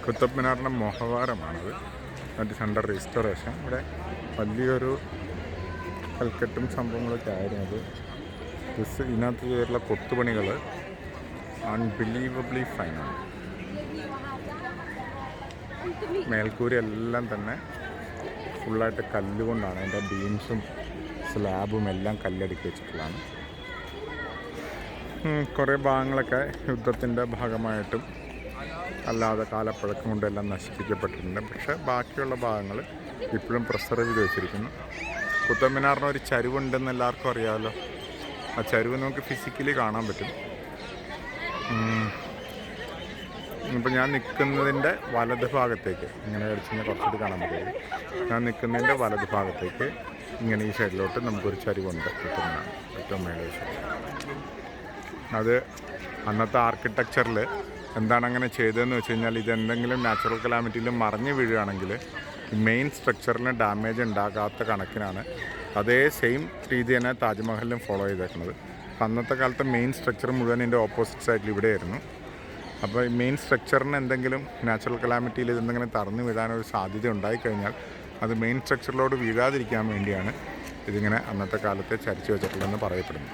കുത്തബ് മിനാറിൻ്റെ മുഖവാരമാണത്. അതിൻ്റെ centre restoration. ഇവിടെ വലിയൊരു കൽക്കെട്ടും സംഭവങ്ങളൊക്കെ ആയിരുന്നു. അത് ഇതിനകത്ത് ചെയ്തിട്ടുള്ള കൊത്തുപണികൾ അൺബിലീവബിളി ഫൈനാണ്. മേൽക്കൂര എല്ലാം തന്നെ ഫുള്ളായിട്ട് കല്ലുകൊണ്ടാണ്. അതിൻ്റെ ബീംസും സ്ലാബും എല്ലാം കല്ലടുക്കി വെച്ചിട്ടുള്ളതാണ്. കുറേ ഭാഗങ്ങളൊക്കെ യുദ്ധത്തിൻ്റെ ഭാഗമായിട്ടും അല്ലാതെ കാലപ്പഴക്കം കൊണ്ടെല്ലാം നശിപ്പിക്കപ്പെട്ടിട്ടുണ്ട്. പക്ഷേ ബാക്കിയുള്ള ഭാഗങ്ങൾ ഇപ്പോഴും പ്രിസർവ് ചെയ്ത് വെച്ചിരിക്കുന്നു. കുത്തബ് മിനാറിന് ഒരു ചരിവുണ്ടെന്ന് എല്ലാവർക്കും അറിയാമല്ലോ. ആ ചരിവ് നമുക്ക് ഫിസിക്കലി കാണാൻ പറ്റും. ഇപ്പോൾ ഞാൻ നിൽക്കുന്നതിൻ്റെ വലത് ഭാഗത്തേക്ക് ഇങ്ങനെ കളിച്ച് കഴിഞ്ഞാൽ കുറച്ചുകൂടി കാണാൻ പറ്റും. ഞാൻ നിൽക്കുന്നതിൻ്റെ വലത് ഭാഗത്തേക്ക് ഇങ്ങനെ ഈ സൈഡിലോട്ട് നമുക്കൊരു ചരിവുണ്ട്. കുത്തബ് മിനാർ ഏറ്റവും മേലെ. അത് അന്നത്തെ ആർക്കിടെക്ചറിൽ എന്താണ് അങ്ങനെ ചെയ്തതെന്ന് വെച്ച് കഴിഞ്ഞാൽ, ഇതെന്തെങ്കിലും നാച്ചുറൽ കലാമിറ്റിയിൽ മറിഞ്ഞ് വീഴുകയാണെങ്കിൽ മെയിൻ സ്ട്രക്ചറിന് ഡാമേജ് ഉണ്ടാകാത്ത കണക്കിനാണ് അതേ സെയിം രീതി തന്നെ താജ്മഹലിലും ഫോളോ ചെയ്തേക്കുന്നത്. അന്നത്തെ കാലത്തെ മെയിൻ സ്ട്രക്ചർ മുഴുവൻ ഇതിൻ്റെ ഓപ്പോസിറ്റ് സൈഡിൽ ഇവിടെയായിരുന്നു. അപ്പോൾ ഈ മെയിൻ സ്ട്രക്ചറിന് എന്തെങ്കിലും നാച്ചുറൽ കലാമിറ്റിയിൽ ഇതെന്തെങ്കിലും തറന്നു വീഴാനൊരു സാധ്യത ഉണ്ടായിക്കഴിഞ്ഞാൽ അത് മെയിൻ സ്ട്രക്ചറിലോട് വീഴാതിരിക്കാൻ വേണ്ടിയാണ് ഇതിങ്ങനെ അന്നത്തെ കാലത്തെ ചരിച്ചു വെച്ചിട്ടുള്ളതെന്ന് പറയപ്പെടുന്നു.